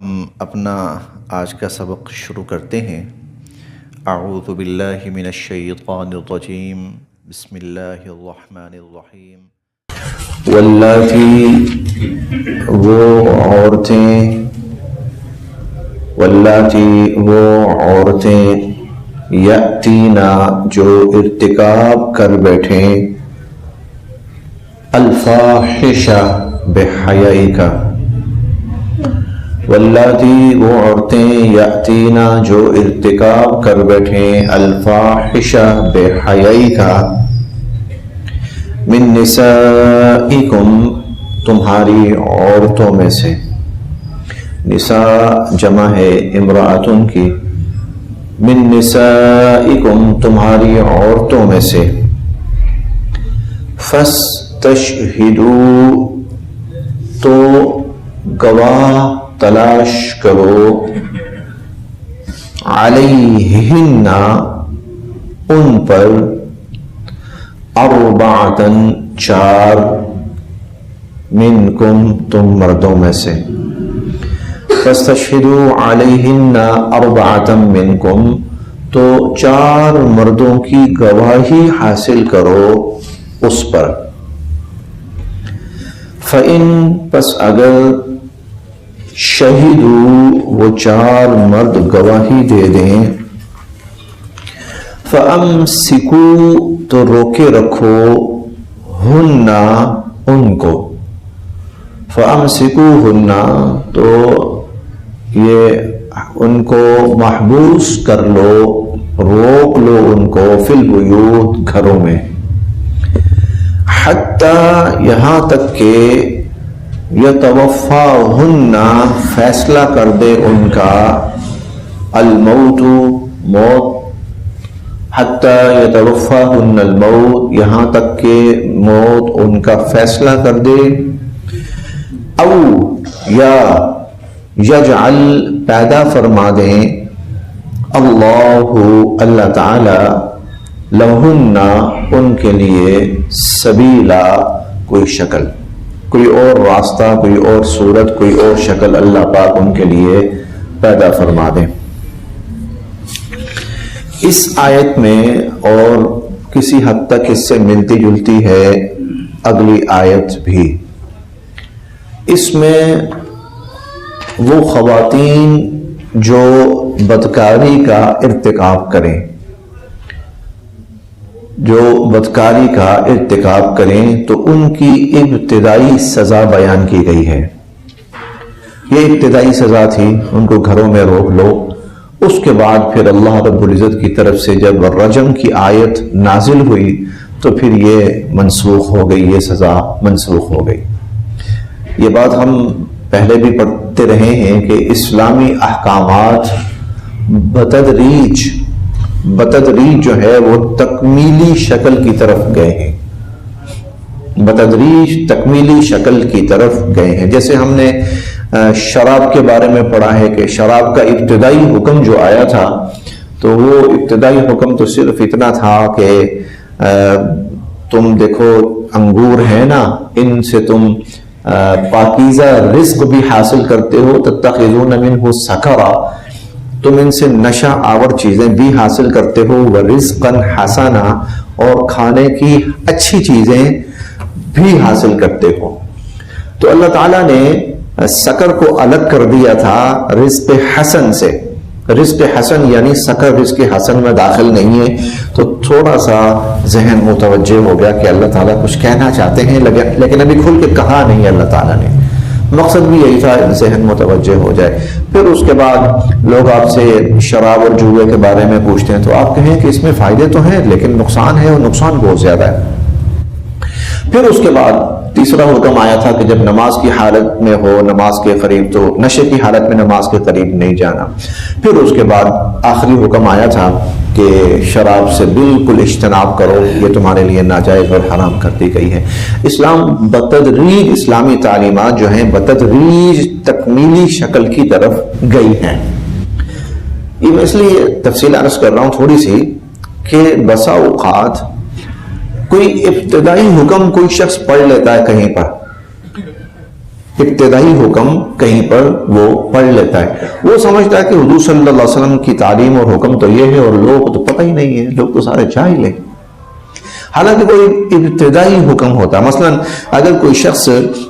ہم اپنا آج کا سبق شروع کرتے ہیں۔ اعوذ باللہ من الشیطان الرجیم، بسم اللہ الرحمن الرحیم۔ واللاتی وہ عورتیں یأتینا جو ارتکاب کر بیٹھیں الفاحشہ بحیائی کا، واللاتی وہ عورتیں یأتینا جو ارتکاب کر بیٹھیں الفاحشہ بے حیائی کا، من نسائکم تمہاری عورتوں میں سے، نساء جمع ہے امرأتن کی، من نسائکم تمہاری عورتوں میں سے، فاستشہدوا تو گواہ تلاش کرو، علیہن ان پر، اربعتن چار، منکم تم مردوں میں سے، فاستشہدوا علیہن اربعتن منکم تو چار مردوں کی گواہی حاصل کرو اس پر، فَإِن پس اگر شہیدو وہ چار مرد گواہی دے دیں، فَأَمْسِكُوا تو روکے رکھو، ہن ان کو، فَأَمْسِكُوهُنَّ تو یہ ان کو محبوس کر لو، روک لو ان کو، فی البیوت گھروں میں، حتیٰ یہاں تک کہ یتوفاہن فیصلہ کر دے ان کا، الموت موت، حتیٰ یتوفاہن الموت یہاں تک کہ موت ان کا فیصلہ کر دے، او یا یجعل پیدا فرما دیں، اللہ تعالی لہن ان کے لیے، سبیلا کوئی شکل، کوئی اور راستہ، کوئی اور صورت، کوئی اور شکل اللہ پاک ان کے لیے پیدا فرما دیں۔ اس آیت میں اور کسی حد تک اس سے ملتی جلتی ہے اگلی آیت بھی، اس میں وہ خواتین جو بدکاری کا ارتکاب کریں، جو بدکاری کا ارتکاب کریں تو ان کی ابتدائی سزا بیان کی گئی ہے۔ یہ ابتدائی سزا تھی، ان کو گھروں میں روک لو، اس کے بعد پھر اللہ رب العزت کی طرف سے جب رجم کی آیت نازل ہوئی تو پھر یہ منسوخ ہو گئی، یہ سزا منسوخ ہو گئی۔ یہ بات ہم پہلے بھی پڑھتے رہے ہیں کہ اسلامی احکامات بتدریج جو ہے وہ تکمیلی شکل کی طرف گئے ہیں، بتدریج تکمیلی شکل کی طرف گئے ہیں۔ جیسے ہم نے شراب کے بارے میں پڑھا ہے کہ شراب کا ابتدائی حکم جو آیا تھا تو وہ ابتدائی حکم تو صرف اتنا تھا کہ تم دیکھو انگور ہے نا، ان سے تم پاکیزہ رزق بھی حاصل کرتے ہو، تتخذون منہ سکرا، تم ان سے نشہ آور چیزیں بھی حاصل کرتے ہو، ورزقا حسنا، اور کھانے کی اچھی چیزیں بھی حاصل کرتے ہو۔ تو اللہ تعالیٰ نے سکر کو الگ کر دیا تھا رزق حسن سے، رزق حسن یعنی سکر رزق حسن میں داخل نہیں ہے، تو تھوڑا سا ذہن متوجہ ہو گیا کہ اللہ تعالیٰ کچھ کہنا چاہتے ہیں لیکن ابھی کھل کے کہا نہیں اللہ تعالیٰ نے، مقصد بھی یہی تھا ذہن متوجہ ہو جائے۔ پھر اس کے بعد لوگ آپ سے شراب اور جوئے کے بارے میں پوچھتے ہیں تو آپ کہیں کہ اس میں فائدے تو ہیں لیکن نقصان ہے، اور نقصان بہت زیادہ ہے۔ پھر اس کے بعد تیسرا حکم آیا تھا کہ جب نماز کی حالت میں ہو نماز کے قریب، تو نشے کی حالت میں نماز کے قریب نہیں جانا۔ پھر اس کے بعد آخری حکم آیا تھا کہ شراب سے بالکل اجتناب کرو، یہ تمہارے لیے ناجائز اور حرام کر دی گئی ہے۔ اسلام بتدریج، اسلامی تعلیمات جو ہیں بتدریج تکمیلی شکل کی طرف گئی ہیں۔ یہ میں اس لیے تفصیل عرض کر رہا ہوں تھوڑی سی کہ بسا اوقات کوئی ابتدائی حکم کوئی شخص پڑھ لیتا ہے کہیں پر، ابتدائی حکم کہیں پر وہ پڑھ لیتا ہے، وہ سمجھتا ہے کہ حضور صلی اللہ علیہ وسلم کی تعلیم اور حکم تو یہ ہے، اور لوگوں کو تو پتہ ہی نہیں ہے، لوگ تو سارے جاہل ہیں۔ حالانکہ کوئی ابتدائی حکم ہوتا ہے۔ مثلا اگر کوئی شخص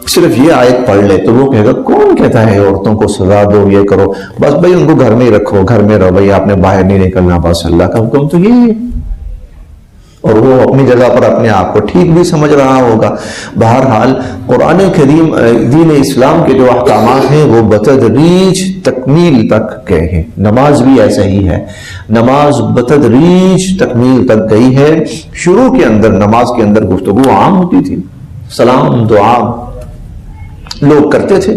صرف یہ آیت پڑھ لے تو وہ کہے گا کون کہتا ہے عورتوں کو سزا دو، یہ کرو، بس بھائی ان کو گھر میں ہی رکھو، گھر میں رہو، بھائی آپ نے باہر نہیں نکلنا، بس اللہ کا حکم تو یہ ہے، اور وہ اپنی جگہ پر اپنے آپ کو ٹھیک بھی سمجھ رہا ہوگا۔ بہرحال قرآن کریم دین اسلام کے جو احکامات ہیں وہ بتدریج تکمیل تک گئے ہیں۔ نماز بھی ایسا ہی ہے، نماز بتدریج تکمیل تک گئی ہے۔ شروع کے اندر نماز کے اندر گفتگو عام ہوتی تھی، سلام دعا لوگ کرتے تھے،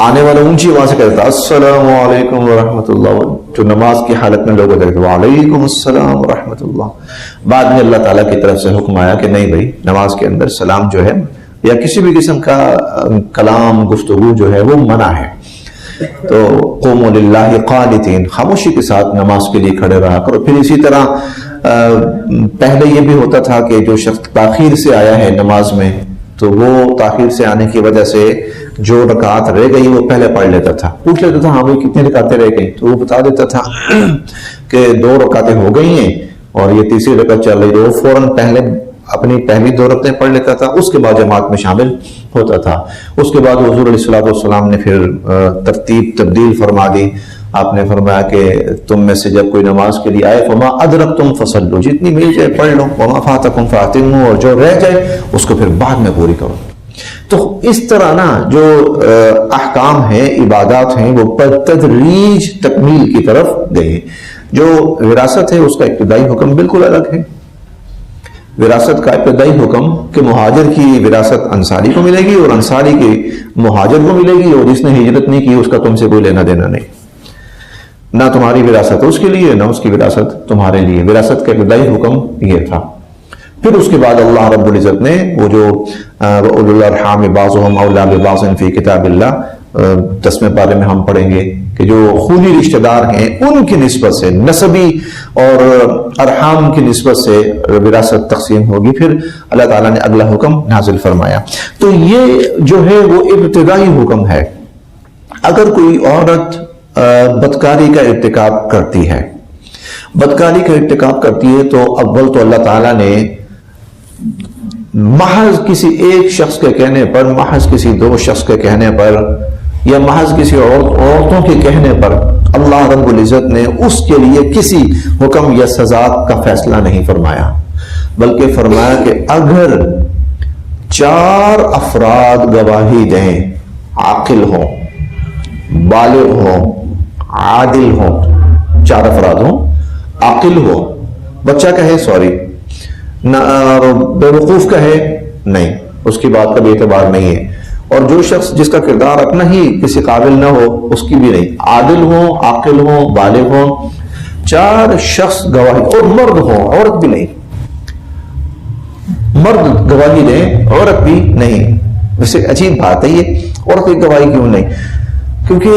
آنے والا اونچی آواز سے کہتا السلام علیکم ورحمۃ اللہ، جو نماز کی حالت میں لوگ کہتے وعلیکم السلام ورحمۃ اللہ۔ بعد میں اللہ تعالیٰ کی طرف سے حکم آیا کہ نہیں بھائی، نماز کے اندر سلام جو ہے یا کسی بھی قسم کا کلام گفتگو جو ہے وہ منع ہے۔ تو قوموا للہ قانتین، خاموشی کے ساتھ نماز کے لیے کھڑے رہا کرو۔ پھر اسی طرح پہلے یہ بھی ہوتا تھا کہ جو شخص تاخیر سے آیا ہے نماز میں، تو وہ تاخیر سے آنے کی وجہ سے جو رکعت رہ گئی وہ پہلے پڑھ لیتا تھا، پوچھ لیتا تھا ہاں بھائی کتنی رکعتیں رہ گئی، تو وہ بتا دیتا تھا کہ 2 رکعتیں ہو گئی ہیں اور یہ تیسری رکعت چل رہی ہے، وہ فوراً پہلے اپنی پہلی 2 رکعتیں پڑھ لیتا تھا، اس کے بعد جماعت میں شامل ہوتا تھا۔ اس کے بعد حضور علیہ السلام نے پھر ترتیب تبدیل فرما دی۔ آپ نے فرمایا کہ تم میں سے جب کوئی نماز کے لیے آئے فما ادرکتم فصلوا، جتنی مل جائے پڑھ لو، وما فاتکم فاتموا، اور جو رہ جائے اس کو پھر بعد میں پوری کرو۔ تو اس طرح نا جو احکام ہیں، عبادات ہیں، وہ بتدریج تکمیل کی طرف گئے۔ جو وراثت ہے اس کا ابتدائی حکم بالکل الگ ہے۔ وراثت کا ابتدائی حکم کہ مہاجر کی وراثت انصاری کو ملے گی اور انصاری کی مہاجر کو ملے گی، اور جس نے ہجرت نہیں کی اس کا تم سے کوئی لینا دینا نہیں، نہ تمہاری وراثت اس کے لیے نہ اس کی وراثت تمہارے لیے۔ وراثت کا ابتدائی حکم یہ تھا۔ پھر اس کے بعد اللہ رب العزت نے وہ جو اولو الارحام بعضهم اولی ببعض فی کتاب اللہ 10ویں پارے میں ہم پڑھیں گے کہ جو خونی رشتہ دار ہیں ان کی نسبت سے، نسبی اور ارحام کی نسبت سے وراثت تقسیم ہوگی۔ پھر اللہ تعالیٰ نے اگلا حکم نازل فرمایا۔ تو یہ جو ہے وہ ابتدائی حکم ہے۔ اگر کوئی عورت بدکاری کا ارتکاب کرتی ہے، بدکاری کا ارتکاب کرتی ہے، تو اول تو اللہ تعالیٰ نے محض کسی ایک شخص کے کہنے پر، محض کسی 2 شخص کے کہنے پر، یا محض کسی عورتوں کے کہنے پر اللہ رب العزت نے اس کے لیے کسی حکم یا سزا کا فیصلہ نہیں فرمایا، بلکہ فرمایا کہ اگر 4 افراد گواہی دیں، عاقل ہوں، بالغ ہوں، عادل ہوں، 4 افراد ہوں، عاقل ہو، بچہ کہے سوری، بے وقوف کہے نہیں، اس کی بات کا بھی اعتبار نہیں ہے، اور جو شخص جس کا کردار اپنا ہی کسی قابل نہ ہو اس کی بھی نہیں، عادل ہوں، عاقل ہوں، بالغ ہوں، 4 شخص گواہی، اور مرد ہوں، عورت بھی نہیں، مرد گواہی دیں، عورت بھی نہیں۔ ویسے عجیب بات ہے یہ، عورت کی گواہی کیوں نہیں؟ کیونکہ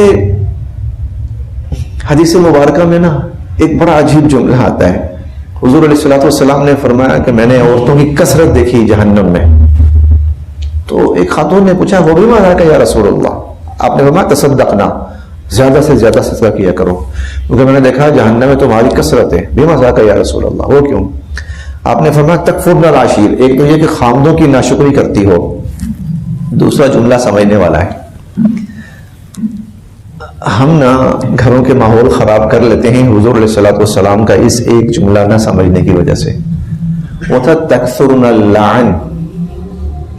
حدیث مبارکہ میں نا ایک بڑا عجیب جملہ آتا ہے۔ حضور علیہ السلام نے فرمایا کہ میں نے عورتوں کی کثرت دیکھی جہنم میں۔ تو ایک خاتون نے پوچھا وہ بھی مانا کہ یا رسول اللہ، آپ نے فرمایا تصدقنا، زیادہ سے زیادہ صدقہ کیا کرو، کیونکہ میں نے دیکھا جہنم میں تمہاری کثرت ہے۔ بھی مزا کا یا رسول اللہ، وہ کیوں؟ آپ نے فرمایا تکفرن العشیر، ایک تو یہ کہ خامدوں کی ناشکری کرتی ہو، دوسرا جملہ سمجھنے والا ہے۔ ہم نہ گھروں کے ماحول خراب کر لیتے ہیں حضور علیہ السلام کا اس ایک جملہ نہ سمجھنے کی وجہ سے۔ وہ تھا تکثرن اللعن،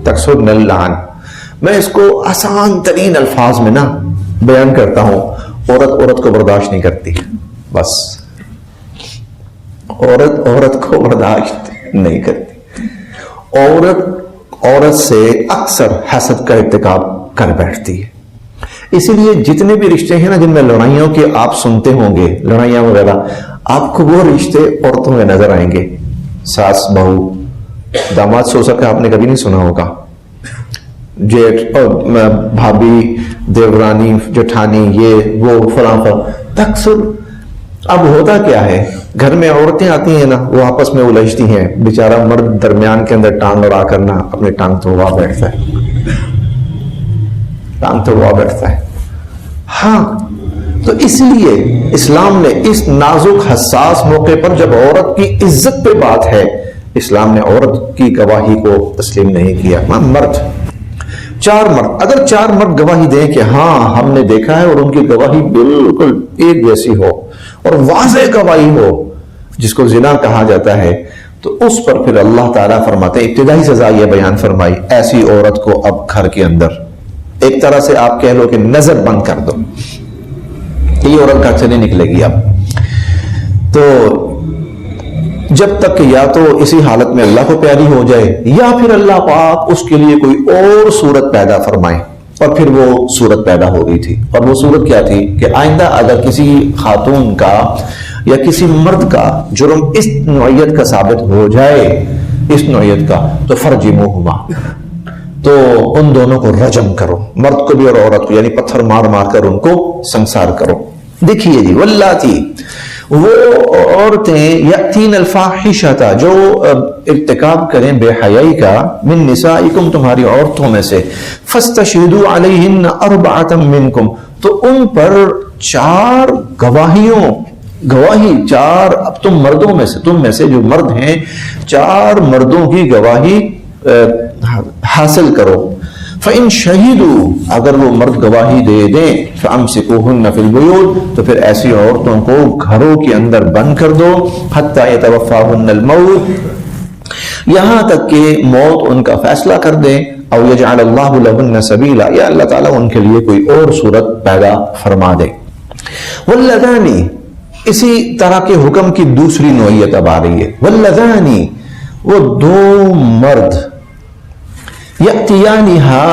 تکثرن اللعن۔ میں اس کو آسان ترین الفاظ میں نہ بیان کرتا ہوں، عورت کو برداشت نہیں کرتی، بس عورت کو برداشت نہیں کرتی، عورت سے اکثر حسد کا ارتکاب کر بیٹھتی ہے۔ اسی لیے جتنے بھی رشتے ہیں نا جن میں لڑائیوں کے آپ سنتے ہوں گے، لڑائیاں وغیرہ، آپ کو وہ رشتے عورتوں میں نظر آئیں گے، ساس بہو، داماد سوسر کا آپ نے کبھی نہیں سنا ہوگا، جیٹ بھابھی، دیورانی، جٹھانی، یہ وہ فلاں تکثر۔ اب ہوتا کیا ہے، گھر میں عورتیں آتی ہیں نا، وہ آپس میں الجھتی ہیں، بیچارہ مرد درمیان کے اندر ٹانگ اڑا کرنا اپنی ٹانگ تو ہوا بیٹھتا ہے۔ ٹانگ تو وہ بیٹھتا ہے. ہاں تو اس لیے اسلام نے اس نازک حساس موقع پر جب عورت کی عزت پہ بات ہے، اسلام نے عورت کی گواہی کو تسلیم نہیں کیا. مرد، 4 مرد، اگر 4 مرد گواہی دیں کہ ہاں ہم نے دیکھا ہے اور ان کی گواہی بالکل ایک جیسی ہو اور واضح گواہی ہو جس کو زنا کہا جاتا ہے، تو اس پر پھر اللہ تعالیٰ فرماتے ہیں، ابتدائی سزا یہ بیان فرمائی، ایسی عورت کو اب گھر کے اندر ایک طرح سے آپ کہہ لو کہ نظر بند کر دو، یہ عورت گھر سے نہیں نکلے گی اب. تو جب تک کہ یا تو اسی حالت میں اللہ کو پیاری ہو جائے یا پھر اللہ پاک اس کے لیے کوئی اور صورت پیدا فرمائے. اور پھر وہ صورت پیدا ہو گئی تھی، اور وہ صورت کیا تھی کہ آئندہ اگر کسی خاتون کا یا کسی مرد کا جرم اس نوعیت کا ثابت ہو جائے، اس نوعیت کا، تو فرجموہما، تو ان دونوں کو رجم کرو، مرد کو بھی اور عورت کو، یعنی پتھر مار مار کر ان کو سنسار کرو. دیکھیے جی، واللاتی، وہ عورتیں یاتین الفاحشۃ، جو ارتکاب کریں بے حیائی کا، من نسائکم، تمہاری عورتوں میں سے، فاستشہدوا علیہن اربعۃ منکم، تو ان پر 4 گواہی، 4، اب تم مردوں میں سے، تم میں سے جو مرد ہیں 4 مردوں کی گواہی حاصل کرو. فَإِن شَهِدُوا، اگر وہ مرد گواہی دے دیں، فَأَمْسِكُوهُنَّ فِي الْبُيُوتِ، تو پھر ایسی عورتوں کو گھروں کے اندر بند کر دو، حَتَّى يَتَوَفَّاهُنَّ الْمَوْتُ، یہاں تک کہ موت ان کا فیصلہ کر دے، او يَجْعَلَ اللَّهُ لَهُنَّ سَبِيلًا، یا اللہ تعالیٰ ان کے لیے کوئی اور صورت پیدا فرما دے. وَاللَّذَانِ، اسی طرح کے حکم کی دوسری نوعیت اب آ رہی ہے. وَاللَّذَانِ، وہ 2 مرد، یأتیانہا،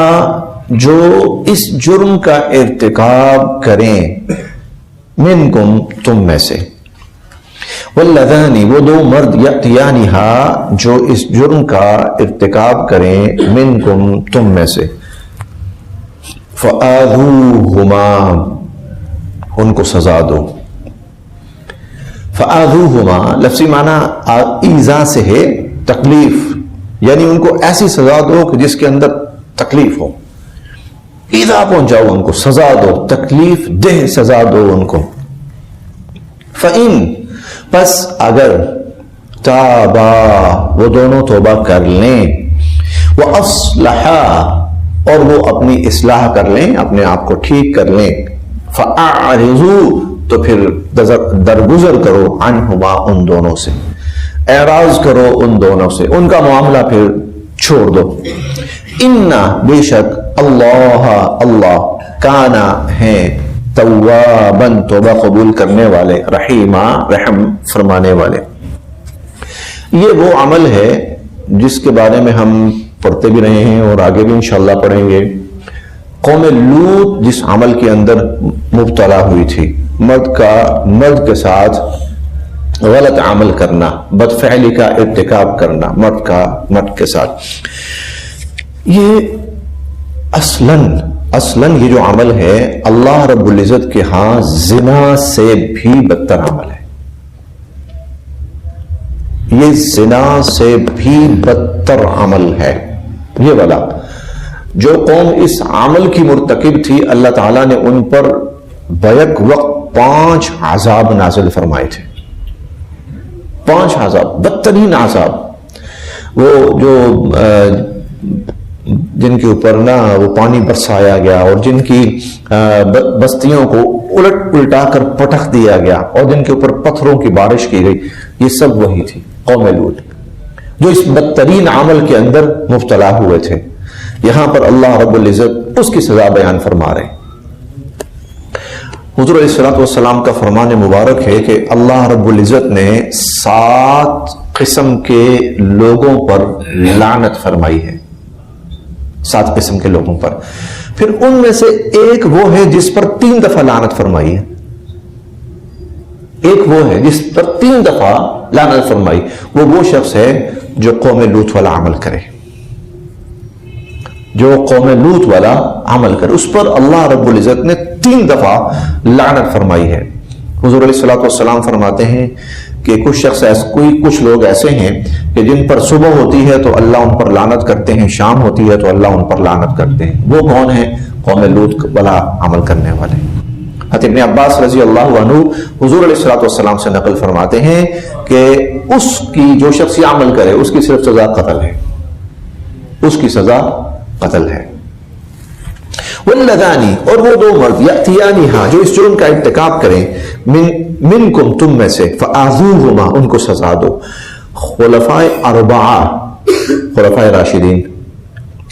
جو اس جرم کا ارتکاب کریں، منکم، تم میں سے. واللذان، وہ 2 مرد، یأتیانہا، جو اس جرم کا ارتکاب کریں، منکم، تم میں سے. فآذوہما، ان کو سزا دو. فآذوہما لفظی معنی ایذا سے ہے، تکلیف، یعنی ان کو ایسی سزا دو کہ جس کے اندر تکلیف ہو، ایذا پہنچاؤ ان کو، سزا دو، تکلیف دہ سزا دو ان کو. فَإِن، پس اگر، تابا، وہ دونوں توبہ کر لیں، وَأَصْلَحَا، اور وہ اپنی اصلاح کر لیں، اپنے آپ کو ٹھیک کر لیں، فَأَعْرِضُوا، تو پھر درگزر کرو، عنہما، ان دونوں سے، اعراض کرو ان دونوں سے، ان کا معاملہ پھر چھوڑ دو. اِنَّا، بے شک، اللہ کانا، ہیں، تواباً، توبہ قبول کرنے والے، رحیمہ، رحم فرمانے والے. یہ وہ عمل ہے جس کے بارے میں ہم پڑھتے بھی رہے ہیں اور آگے بھی انشاءاللہ پڑھیں گے. قوم لوط جس عمل کے اندر مبتلا ہوئی تھی، مرد کے ساتھ غلط عمل کرنا، بدفعلی کا ارتکاب کرنا، مرد کے ساتھ، یہ اصلاً یہ جو عمل ہے اللہ رب العزت کے ہاں زنا سے بھی بدتر عمل ہے. یہ زنا سے بھی بدتر عمل ہے. یہ والا جو قوم اس عمل کی مرتکب تھی، اللہ تعالیٰ نے ان پر بیک وقت 5 عذاب نازل فرمائے تھے. 5 عذاب، بدترین عذاب، وہ جو جن کے اوپر نا وہ پانی برسایا گیا اور جن کی بستیوں کو الٹا کر پٹخ دیا گیا اور جن کے اوپر پتھروں کی بارش کی گئی، یہ سب وہی تھی قوم لوط جو اس بدترین عمل کے اندر مبتلا ہوئے تھے. یہاں پر اللہ رب العزت اس کی سزا بیان فرما رہے ہیں. حضور علیہ الصلوۃ والسلام کا فرمان مبارک ہے کہ اللہ رب العزت نے 7 قسم کے لوگوں پر لعنت فرمائی ہے. 7 قسم کے لوگوں پر. پھر ان میں سے ایک وہ ہے جس پر 3 دفعہ لعنت فرمائی ہے. ایک وہ ہے جس پر 3 دفعہ لعنت فرمائی. وہ شخص ہے جو قوم لوط والا عمل کرے، جو قوم لوط والا عمل کرے، اس پر اللہ رب العزت نے 3 دفعہ لعنت فرمائی ہے. حضور علیہ الصلوۃ والسلام فرماتے ہیں کہ کچھ لوگ ایسے ہیں کہ جن پر صبح ہوتی ہے تو اللہ ان پر لعنت کرتے ہیں، شام ہوتی ہے تو اللہ ان پر لعنت کرتے ہیں. وہ کون ہیں؟ قوم لوط والا عمل کرنے والے. حضرت ابن عباس رضی اللہ عنہ حضور علیہ الصلوۃ والسلام سے نقل فرماتے ہیں کہ اس کی جو شخص یہ عمل کرے اس کی صرف سزا قتل ہے، اس کی سزا قتل ہے. واللذانی، اور وہ دو مرد یأتیانہا جو اس جرم کا ارتکاب کریں، منکم تم میں سے، فآذوہما ان کو سزا دو. خلفائے اربعہ، خلفائے راشدین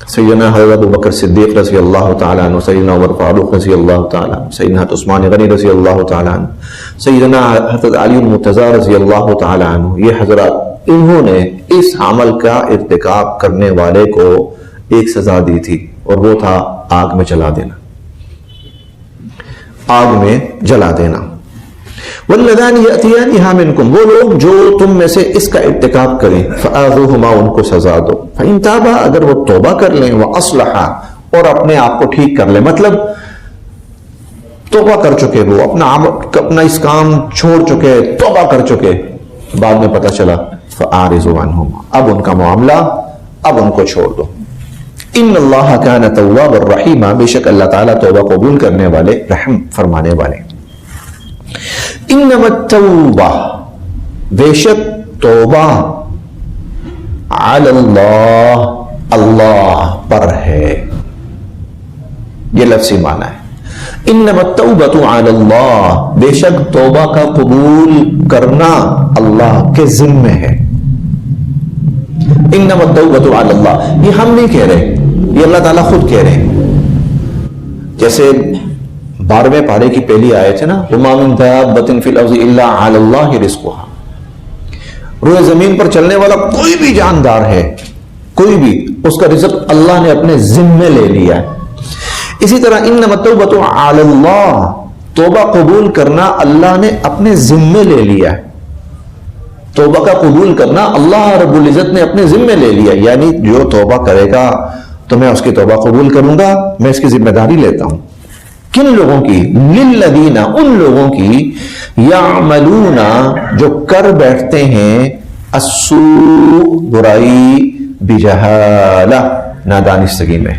سیدنا حضرت ابوبکر صدیق رضی اللہ تعالیٰ عنہ، سیدنا عمر فاروق رضی اللہ تعالیٰ عنہ، سیدنا حضرت عثمان غنی رضی اللہ تعالیٰ عنہ، سیدنا حضرت علی المرتضیٰ رضی اللہ تعالیٰ عنہ، یہ حضرات انہوں نے اس عمل کا ارتکاب کرنے والے کو ایک سزا دی تھی، اور وہ تھا آگ میں جلا دینا، آگ میں جلا دینا. واللذان یأتیانہا منکم، وہ لوگ جو تم میں سے اس کا ارتکاب کریں، فآذوہما ان کو سزا دو. فإن تابا، اگر وہ توبہ کر لیں، وأصلحا اور اپنے آپ کو ٹھیک کر لیں، مطلب توبہ کر چکے، وہ اپنا اس کام چھوڑ چکے، توبہ کر چکے، بعد میں پتہ چلا، فأعرضوا عنہما، اب ان کا معاملہ اب ان کو چھوڑ دو. ان اللہ کان توابا رحیما، بے شک اللہ تعالیٰ توبہ قبول کرنے والے، رحم فرمانے والے. انما التوبہ، بے شک توبہ، علی اللہ، اللہ پر ہے، یہ لفظی معنی ہے. انما التوبۃ علی اللہ، بے شک توبہ کا قبول کرنا اللہ کے ذمہ ہے. انما التوبۃ علی اللہ، یہ ہم نہیں کہہ رہے، یہ اللہ تعالیٰ خود کہہ رہے ہیں. جیسے 12ویں پارے کی پہلی آیت ہے نا، وَمَا مِن دَابَّةٍ فِي الْأَرْضِ إِلَّا عَلَى اللَّهِ رِزْقُهَا، روئے زمین پر چلنے والا کوئی بھی جاندار ہے، کوئی بھی، اس کا رزق اللہ نے اپنے ذمے لے لیا ہے. اسی طرح انما التوبۃ علی اللہ، توبہ قبول کرنا اللہ نے اپنے ذمے لے لیا ہے. توبہ کا قبول کرنا اللہ رب العزت نے اپنے ذمے لے لیا، یعنی جو توبہ کرے گا تو میں اس کی توبہ قبول کروں گا، میں اس کی ذمہ داری لیتا ہوں. کن لوگوں کی؟ للذین، ان لوگوں کی، یعملون، جو کر بیٹھتے ہیں، السوء، برائی، بجہالہ، نادانستگی میں،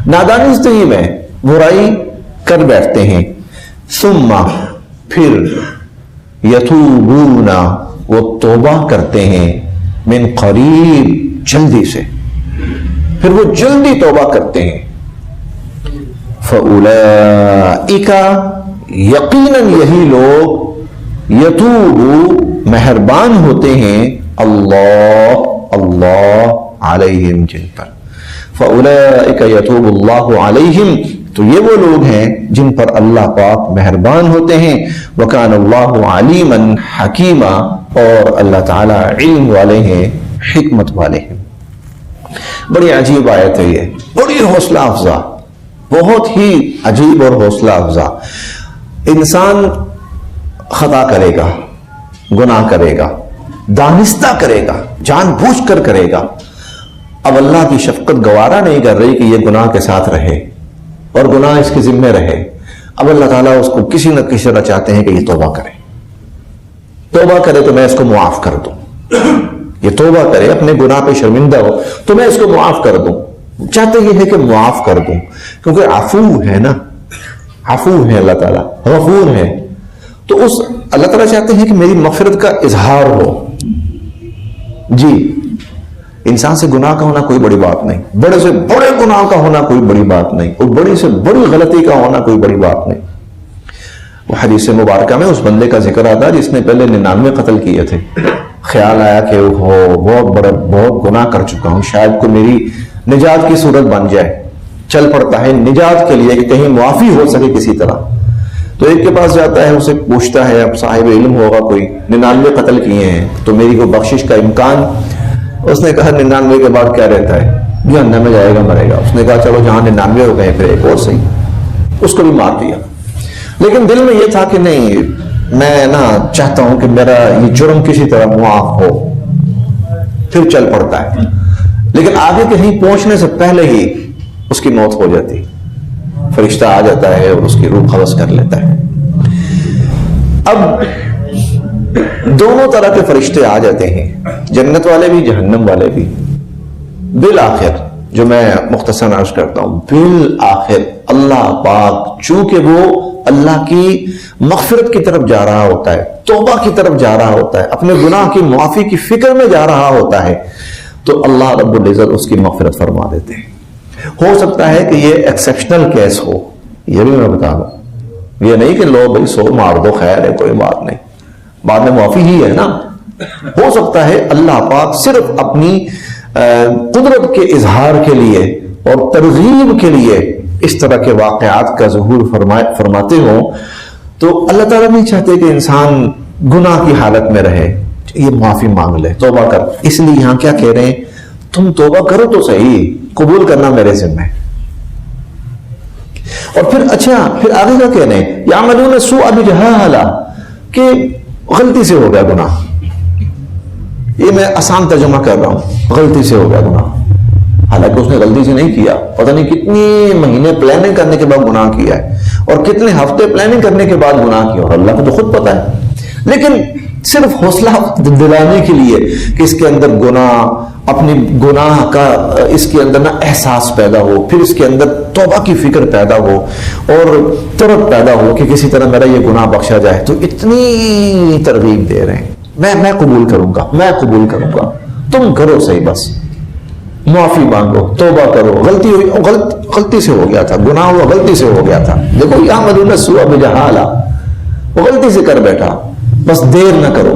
نادانستگی میں برائی کر بیٹھتے ہیں. ثم، پھر، یتوبون، وہ توبہ کرتے ہیں، من قریب، جلدی سے، پھر وہ جلدی توبہ کرتے ہیں. فَأُولَئِكَ، یقیناً یہی لوگ، یتوب، مہربان ہوتے ہیں، اللہ علیہم، جن پر. فَأُولَئِكَ يَتُوبُ اللَّهُ عَلَيْهِمْ، تو یہ وہ لوگ ہیں جن پر اللہ پاک مہربان ہوتے ہیں. وَكَانَ اللَّهُ عَلِيمًا حَكِيمًا، اور اللہ تعالیٰ علم والے ہیں، حکمت والے ہیں. بڑی عجیب آیت ہے یہ، بڑی حوصلہ افزا، بہت ہی عجیب اور حوصلہ افزا. انسان خطا کرے گا، گناہ کرے گا، دانستہ کرے گا، جان بوجھ کر کرے گا. اب اللہ کی شفقت گوارا نہیں کر رہی کہ یہ گناہ کے ساتھ رہے اور گناہ اس کے ذمہ رہے. اب اللہ تعالیٰ اس کو کسی نہ کسی طرح چاہتے ہیں کہ یہ توبہ کرے، توبہ کرے تو میں اس کو معاف کر دوں. یہ توبہ کرے، اپنے گناہ پہ شرمندہ ہو تو میں اس کو معاف کر دوں. چاہتے یہ ہے کہ معاف کر دوں، کیونکہ عفو ہے نا، عفو ہے اللہ تعالیٰ، غفور ہے. تو اس اللہ تعالیٰ چاہتے ہیں کہ میری مغفرت کا اظہار ہو. جی، انسان سے گناہ کا ہونا کوئی بڑی بات نہیں، بڑے سے بڑے گناہ کا ہونا کوئی بڑی بات نہیں، اور بڑی سے بڑی غلطی کا ہونا کوئی بڑی بات نہیں. وہ حدیث مبارکہ میں اس بندے کا ذکر آتا جس نے پہلے 99 قتل کیے تھے. خیال آیا کہ بہت گناہ کر چکا ہوں، شاید کو میری نجات کی صورت بن جائے. چل پڑتا ہے نجات کے لیے کہ کہیں معافی ہو سکے کسی طرح. تو ایک کے پاس جاتا ہے، اسے پوچھتا ہے، اب صاحب علم ہوگا کوئی، 99 قتل کیے ہیں تو میری کوئی بخشش کا امکان؟ اس نے کہا 99 کے بعد کیا رہتا ہے، جہنم میں جائے گا، مرے گا. اس نے کہا چلو جہاں 99 ہو گئے پھر ایک اور صحیح. اس کو بھی مار دیا. لیکن دل میں یہ تھا کہ نہیں، میں نا چاہتا ہوں کہ میرا یہ جرم کسی طرح معاف ہو. پھر چل پڑتا ہے، لیکن آگے کہیں پہنچنے سے پہلے ہی اس کی موت ہو جاتی. فرشتہ آ جاتا ہے اور اس کی روح قبض کر لیتا ہے. اب دونوں طرح کے فرشتے آ جاتے ہیں، جنت والے بھی، جہنم والے بھی. بالآخر جو میں مختصر عرض کرتا ہوں، بالآخر اللہ پاک چونکہ وہ اللہ کی مغفرت کی طرف جا رہا ہوتا ہے، توبہ کی طرف جا رہا ہوتا ہے، اپنے گناہ کی معافی کی فکر میں جا رہا ہوتا ہے، تو اللہ رب العزت اس کی مغفرت فرما دیتے ہیں۔ ہو سکتا ہے کہ یہ ایکسیپشنل کیس ہو، یہ بھی میں بتا دوں، یہ نہیں کہ لو بھائی سو مار دو خیر ہے کوئی بات نہیں، بعد میں معافی ہی ہے نا۔ ہو سکتا ہے اللہ پاک صرف اپنی قدرت کے اظہار کے لیے اور ترغیب کے لیے اس طرح کے واقعات کا ظہور فرماتے ہوں، تو اللہ تعالیٰ نہیں چاہتے کہ انسان گناہ کی حالت میں رہے، یہ معافی مانگ لے، توبہ کر۔ اس لیے یہاں کیا کہہ رہے ہیں، تم توبہ کرو تو صحیح، قبول کرنا میرے ذمہ ہے۔ اور پھر اچھا پھر آگے کیا کہہ رہے ہیں، یعملون السوء بجہالہ، کہ غلطی سے ہو گیا گناہ، یہ میں آسان ترجمہ کر رہا ہوں، غلطی سے ہو گیا گناہ، حالانکہ اس نے غلطی سے نہیں کیا، پتہ نہیں کتنی مہینے پلاننگ کرنے کے بعد گناہ کیا ہے، اور کتنے ہفتے پلاننگ کرنے کے بعد گناہ کیا، اور اللہ کو تو خود پتہ ہے، لیکن صرف حوصلہ دلانے کے لیے کہ اس کے اندر گناہ، اپنی گناہ کا اس کے اندر نا احساس پیدا ہو، پھر اس کے اندر توبہ کی فکر پیدا ہو اور طرب پیدا ہو کہ کسی طرح میرا یہ گناہ بخشا جائے، تو اتنی ترغیب دے رہے ہیں، میں قبول کروں گا، میں قبول کروں گا، تم کرو صحیح، بس معافی مانگو، توبہ کرو، غلطی ہوئی، غلطی سے ہو گیا تھا، گناہ ہوا غلطی سے ہو گیا تھا، دیکھو یعملون السوء بجہالہ، وہ غلطی سے کر بیٹھا، بس دیر نہ کرو،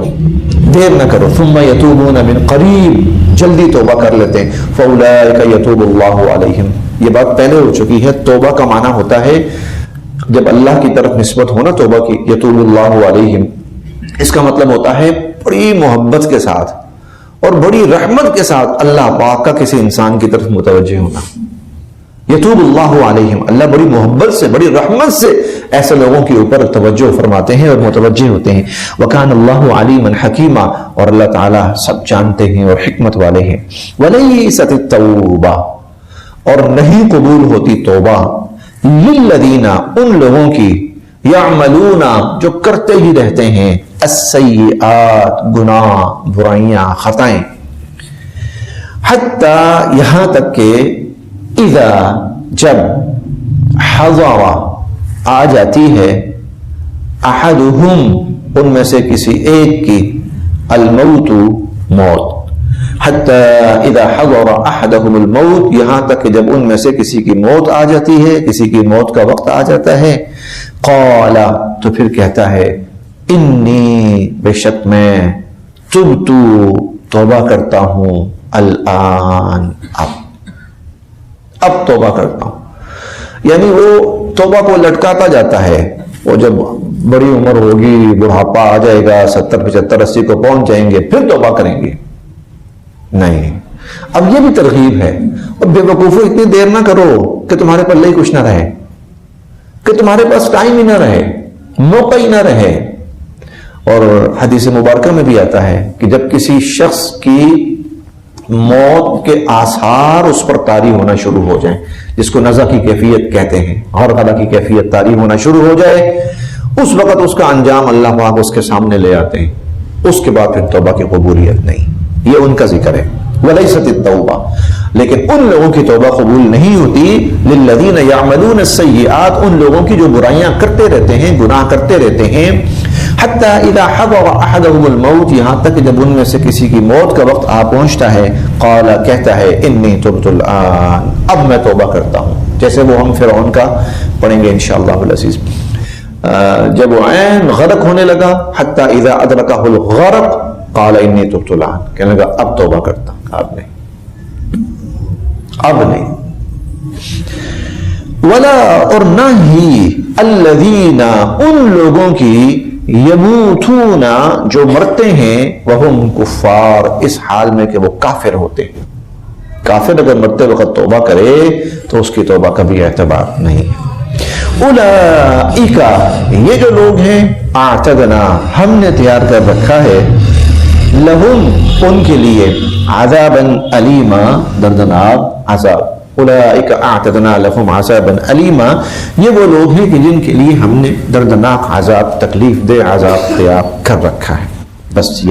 دیر نہ کرو، ثم یتوبون من قریب، جلدی توبہ کر لیتے ہیں، فاولئک یتوب اللہ علیہم، یہ بات پہلے ہو چکی ہے، توبہ کا معنی ہوتا ہے جب اللہ کی طرف نسبت ہونا توبہ کی، یتوب اللہ علیہم، اس کا مطلب ہوتا ہے بڑی محبت کے ساتھ اور بڑی رحمت کے ساتھ اللہ پاک کا کسی انسان کی طرف متوجہ ہونا، یتوب اللہ علیہم، اللہ بڑی محبت سے بڑی رحمت سے ایسے لوگوں کے اوپر توجہ فرماتے ہیں اور متوجہ ہوتے ہیں، وکان اللہ علیما حکیما، اور اللہ تعالیٰ سب جانتے ہیں اور حکمت والے ہیں، ولیست التوبہ، اور نہیں قبول ہوتی توبہ، للذین، ان لوگوں کی، یعملون، جو کرتے ہی رہتے ہیں، السیئات، گناہ، برائیاں، خطائیں، حتی، یہاں تک کہ اذا، جب، حضر، آ جاتی ہے، احدہم، ان میں سے کسی ایک کی، الموت، موت، حتی اذا حضر احدہم الموت، یہاں تک کہ جب ان میں سے کسی کی موت آ جاتی ہے، کسی کی موت کا وقت آ جاتا ہے، قال، تو پھر کہتا ہے، انی، بے شک میں، تبتو، توبہ کرتا ہوں، الآن، اب توبہ کرتا ہوں، یعنی وہ توبہ کو لٹکاتا جاتا ہے، وہ جب بڑی عمر ہوگی، بڑھاپا آ جائے گا، 70 75 80 کو پہنچ جائیں گے، پھر توبہ کریں گے، نہیں، اب یہ بھی ترغیب ہے، اور بے وقوفو اتنی دیر نہ کرو کہ تمہارے پلے ہی کچھ نہ رہے، کہ تمہارے پاس ٹائم ہی نہ رہے، موقع ہی نہ رہے۔ اور حدیث مبارکہ میں بھی آتا ہے کہ جب کسی شخص کی موت کے آثار اس پر طاری ہونا شروع ہو جائیں، جس کو نزع کی کیفیت کہتے ہیں، غرغرہ کی کیفیت طاری ہونا شروع ہو جائے، اس وقت اس کا انجام اللہ پاک اس کے سامنے لے آتے ہیں، اس کے بعد پھر توبہ کی قبولیت نہیں، یہ ان کا ذکر ہے، ولیست التوبہ، لیکن ان لوگوں کی توبہ قبول نہیں ہوتی، للذین یعملون السیئات، ان لوگوں کی جو برائیاں کرتے رہتے ہیں، گناہ کرتے رہتے ہیں، حتی اذا حضر احدہم الموت، یہاں تک کہ جب ان میں سے کسی کی موت کا وقت آ پہنچتا ہے، قال، کہتا ہے، انی تبت الآن، اب میں توبہ کرتا ہوں، جیسے وہ ہم فرعون کا پڑھیں گے انشاءاللہ العزیز، جب وہ عین غرق ہونے لگا، حتی اذا ادرکہ الغرق، قال انی تبت الآن، کہنے لگا اب توبہ کرتا ہوں، اب نہیں، اب نہیں، ولا، اور نہ ہی، الذین، ان لوگوں کی، یموتون، جو مرتے ہیں، وہم کفار، اس حال میں کہ وہ کافر ہوتے ہیں، کافر اگر مرتے وقت توبہ کرے تو اس کی توبہ کا بھی اعتبار نہیں ہے۔ اولئک، یہ جو لوگ ہیں، اعتدنا، ہم نے تیار کر رکھا ہے، لہم، ان کے لیے، عذابا علیما، دردناک عذاب، اولئک اعتدنا لہم عذابا علیما، یہ وہ لوگ ہیں کہ جن کے لیے ہم نے دردناک عذاب، تکلیف دہ عذاب تیار کر رکھا ہے، بس یہ